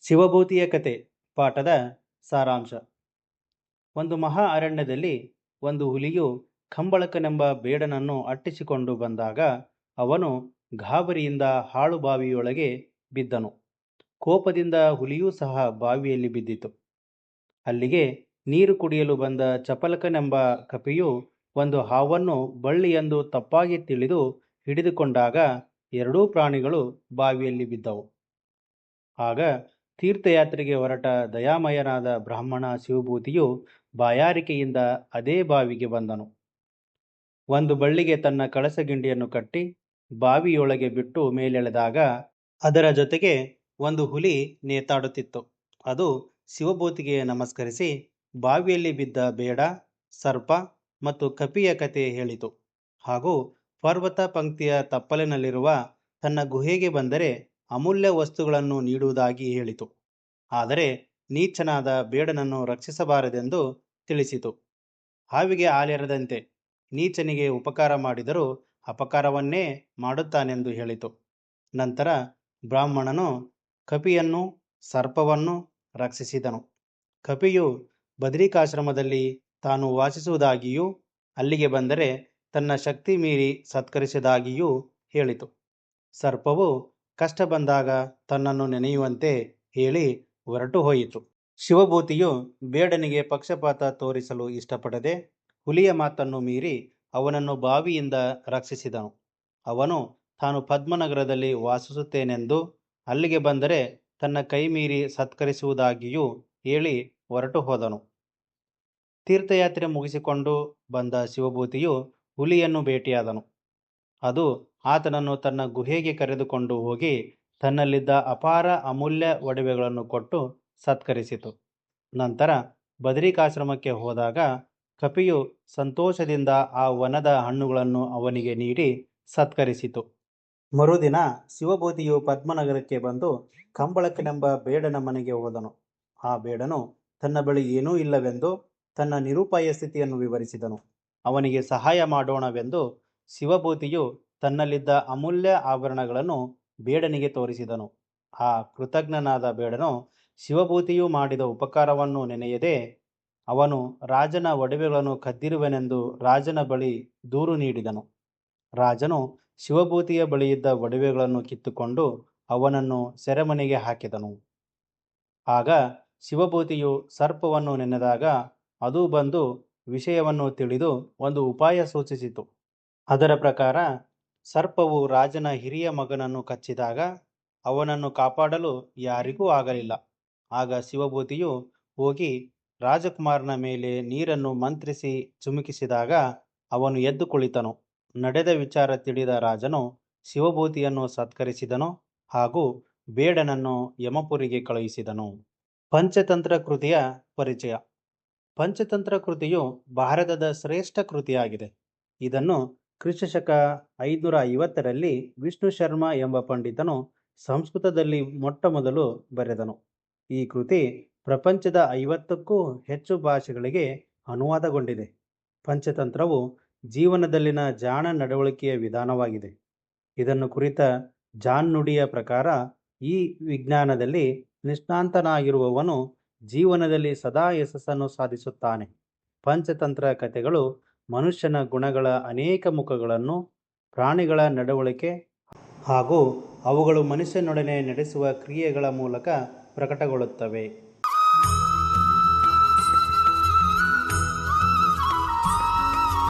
ಶಿವಭೂತಿಯ ಕತೆ ಪಾಠದ ಸಾರಾಂಶ. ಒಂದು ಮಹಾ ಅರಣ್ಯದಲ್ಲಿ ಒಂದು ಹುಲಿಯು ಕಂಬಳಕನೆಂಬ ಬೇಡನನ್ನು ಅಟ್ಟಿಸಿಕೊಂಡು ಬಂದಾಗ ಅವನು ಗಾಬರಿಯಿಂದ ಹಾಳು ಬಾವಿಯೊಳಗೆ ಬಿದ್ದನು. ಕೋಪದಿಂದ ಹುಲಿಯೂ ಸಹ ಬಾವಿಯಲ್ಲಿ ಬಿದ್ದಿತು. ಅಲ್ಲಿಗೆ ನೀರು ಕುಡಿಯಲು ಬಂದ ಚಪಲಕನೆಂಬ ಕಪಿಯು ಒಂದು ಹಾವನ್ನು ಬಳ್ಳಿಯೆಂದು ತಪ್ಪಾಗಿ ತಿಳಿದು ಹಿಡಿದುಕೊಂಡಾಗ ಎರಡೂ ಪ್ರಾಣಿಗಳು ಬಾವಿಯಲ್ಲಿ ಬಿದ್ದವು. ಆಗ ತೀರ್ಥಯಾತ್ರೆಗೆ ಹೊರಟ ದಯಾಮಯನಾದ ಬ್ರಾಹ್ಮಣ ಶಿವಭೂತಿಯು ಬಾಯಾರಿಕೆಯಿಂದ ಅದೇ ಬಾವಿಗೆ ಬಂದನು. ಒಂದು ಬಳ್ಳಿಗೆ ತನ್ನ ಕಳಸಗಿಂಡಿಯನ್ನು ಕಟ್ಟಿ ಬಾವಿಯೊಳಗೆ ಬಿಟ್ಟು ಮೇಲೆಳೆದಾಗ ಅದರ ಜೊತೆಗೆ ಒಂದು ಹುಲಿ ನೇತಾಡುತ್ತಿತ್ತು. ಅದು ಶಿವಭೂತಿಗೆ ನಮಸ್ಕರಿಸಿ ಬಾವಿಯಲ್ಲಿ ಬಿದ್ದ ಬೇಡ, ಸರ್ಪ ಮತ್ತು ಕಪಿಯ ಕತೆ ಹೇಳಿತು. ಹಾಗೂ ಪರ್ವತ ಪಂಕ್ತಿಯ ತಪ್ಪಲಿನಲ್ಲಿರುವ ತನ್ನ ಗುಹೆಗೆ ಬಂದರೆ ಅಮೂಲ್ಯ ವಸ್ತುಗಳನ್ನು ನೀಡುವುದಾಗಿ ಹೇಳಿತು. ಆದರೆ ನೀಚನಾದ ಬೇಡನನ್ನು ರಕ್ಷಿಸಬಾರದೆಂದು ತಿಳಿಸಿತು. ಹಾವಿಗೆ ಹಾಲೆರದಂತೆ ನೀಚನಿಗೆ ಉಪಕಾರ ಮಾಡಿದರೂ ಅಪಕಾರವನ್ನೇ ಮಾಡುತ್ತಾನೆಂದು ಹೇಳಿತು. ನಂತರ ಬ್ರಾಹ್ಮಣನು ಕಪಿಯನ್ನು ಸರ್ಪವನ್ನು ರಕ್ಷಿಸಿದನು. ಕಪಿಯು ಬದರಿಕಾಶ್ರಮದಲ್ಲಿ ತಾನು ವಾಸಿಸುವುದಾಗಿಯೂ ಅಲ್ಲಿಗೆ ಬಂದರೆ ತನ್ನ ಶಕ್ತಿ ಮೀರಿ ಸತ್ಕರಿಸುವುದಾಗಿಯೂ ಹೇಳಿತು. ಸರ್ಪವು ಕಷ್ಟ ಬಂದಾಗ ತನ್ನನ್ನು ನೆನೆಯುವಂತೆ ಹೇಳಿ ಹೊರಟು ಹೋಯಿತು. ಶಿವಭೂತಿಯು ಬೇಡನಿಗೆ ಪಕ್ಷಪಾತ ತೋರಿಸಲು ಇಷ್ಟಪಡದೆ ಹುಲಿಯ ಮಾತನ್ನು ಮೀರಿ ಅವನನ್ನು ಬಾವಿಯಿಂದ ರಕ್ಷಿಸಿದನು. ಅವನು ತಾನು ಪದ್ಮನಗರದಲ್ಲಿ ವಾಸಿಸುತ್ತೇನೆಂದು ಅಲ್ಲಿಗೆ ಬಂದರೆ ತನ್ನ ಕೈ ಮೀರಿ ಸತ್ಕರಿಸುವುದಾಗಿಯೂ ಹೇಳಿ ಹೊರಟು ಹೋದನು. ತೀರ್ಥಯಾತ್ರೆ ಮುಗಿಸಿಕೊಂಡು ಬಂದ ಶಿವಭೂತಿಯು ಹುಲಿಯನ್ನು ಭೇಟಿಯಾದನು. ಅದು ಆತನನ್ನು ತನ್ನ ಗುಹೆಗೆ ಕರೆದುಕೊಂಡು ಹೋಗಿ ತನ್ನಲ್ಲಿದ್ದ ಅಪಾರ ಅಮೂಲ್ಯ ಒಡವೆಗಳನ್ನು ಕೊಟ್ಟು ಸತ್ಕರಿಸಿತು. ನಂತರ ಬದರಿಕಾಶ್ರಮಕ್ಕೆ ಹೋದಾಗ ಕಪಿಯು ಸಂತೋಷದಿಂದ ಆ ವನದ ಹಣ್ಣುಗಳನ್ನು ಅವನಿಗೆ ನೀಡಿ ಸತ್ಕರಿಸಿತು. ಮರುದಿನ ಶಿವಭೂತಿಯು ಪದ್ಮನಗರಕ್ಕೆ ಬಂದು ಕಂಬಳಕನೆಂಬ ಬೇಡನ ಮನೆಗೆ ಹೋದನು. ಆ ಬೇಡನು ತನ್ನ ಬಳಿ ಏನೂ ಇಲ್ಲವೆಂದು ತನ್ನ ನಿರುಪಾಯ ಸ್ಥಿತಿಯನ್ನು ವಿವರಿಸಿದನು. ಅವನಿಗೆ ಸಹಾಯ ಮಾಡೋಣವೆಂದು ಶಿವಭೂತಿಯು ತನ್ನಲ್ಲಿದ್ದ ಅಮೂಲ್ಯ ಆಭರಣಗಳನ್ನು ಬೇಡನಿಗೆ ತೋರಿಸಿದನು. ಆ ಕೃತಜ್ಞನಾದ ಬೇಡನು ಶಿವಭೂತಿಯು ಮಾಡಿದ ಉಪಕಾರವನ್ನು ನೆನೆಯದೆ ಅವನು ರಾಜನ ಒಡವೆಗಳನ್ನು ಕದ್ದಿರುವೆನೆಂದು ರಾಜನ ಬಳಿ ದೂರು ನೀಡಿದನು. ರಾಜನು ಶಿವಭೂತಿಯ ಬಳಿಯಿದ್ದ ಒಡವೆಗಳನ್ನು ಕಿತ್ತುಕೊಂಡು ಅವನನ್ನು ಸೆರೆಮನೆಗೆ ಹಾಕಿದನು. ಆಗ ಶಿವಭೂತಿಯು ಸರ್ಪವನ್ನು ನೆನೆದಾಗ ಅದು ಬಂದು ವಿಷಯವನ್ನು ತಿಳಿದು ಒಂದು ಉಪಾಯ ಸೂಚಿಸಿತು. ಅದರ ಪ್ರಕಾರ ಸರ್ಪವು ರಾಜನ ಹಿರಿಯ ಮಗನನ್ನು ಕಚ್ಚಿದಾಗ ಅವನನ್ನು ಕಾಪಾಡಲು ಯಾರಿಗೂ ಆಗಲಿಲ್ಲ. ಆಗ ಶಿವಭೂತಿಯು ಹೋಗಿ ರಾಜಕುಮಾರನ ಮೇಲೆ ನೀರನ್ನು ಮಂತ್ರಿಸಿ ಚಿಮುಕಿಸಿದಾಗ ಅವನು ಎದ್ದು ಕುಳಿತನು. ನಡೆದ ವಿಚಾರ ತಿಳಿದ ರಾಜನು ಶಿವಭೂತಿಯನ್ನು ಸತ್ಕರಿಸಿದನು ಹಾಗೂ ಬೇಡನನ್ನು ಯಮಪುರಿಗೆ ಕಳುಹಿಸಿದನು. ಪಂಚತಂತ್ರ ಕೃತಿಯ ಪರಿಚಯ. ಪಂಚತಂತ್ರ ಕೃತಿಯು ಭಾರತದ ಶ್ರೇಷ್ಠ ಕೃತಿಯಾಗಿದೆ. ಇದನ್ನು ಕ್ರಿಸ್ತಶಕ 550ರಲ್ಲಿ ವಿಷ್ಣು ಶರ್ಮ ಎಂಬ ಪಂಡಿತನು ಸಂಸ್ಕೃತದಲ್ಲಿ ಮೊಟ್ಟಮೊದಲು ಬರೆದನು. ಈ ಕೃತಿ ಪ್ರಪಂಚದ 50ಕ್ಕೂ ಹೆಚ್ಚು ಭಾಷೆಗಳಿಗೆ ಅನುವಾದಗೊಂಡಿದೆ. ಪಂಚತಂತ್ರವು ಜೀವನದಲ್ಲಿನ ಜಾಣ ನಡವಳಿಕೆಯ ವಿಧಾನವಾಗಿದೆ. ಇದನ್ನು ಕುರಿತ ಜಾನ್ ನುಡಿಯ ಪ್ರಕಾರ ಈ ವಿಜ್ಞಾನದಲ್ಲಿ ನಿಷ್ಣಾತನಾಗಿರುವವನು ಜೀವನದಲ್ಲಿ ಸದಾ ಯಶಸ್ಸನ್ನು ಸಾಧಿಸುತ್ತಾನೆ. ಪಂಚತಂತ್ರ ಕಥೆಗಳು ಮನುಷ್ಯನ ಗುಣಗಳ ಅನೇಕ ಮುಖಗಳನ್ನು, ಪ್ರಾಣಿಗಳ ನಡವಳಿಕೆ ಹಾಗೂ ಅವುಗಳು ಮನುಷ್ಯನೊಡನೆ ನಡೆಸುವ ಕ್ರಿಯೆಗಳ ಮೂಲಕ ಪ್ರಕಟಗೊಳ್ಳುತ್ತವೆ.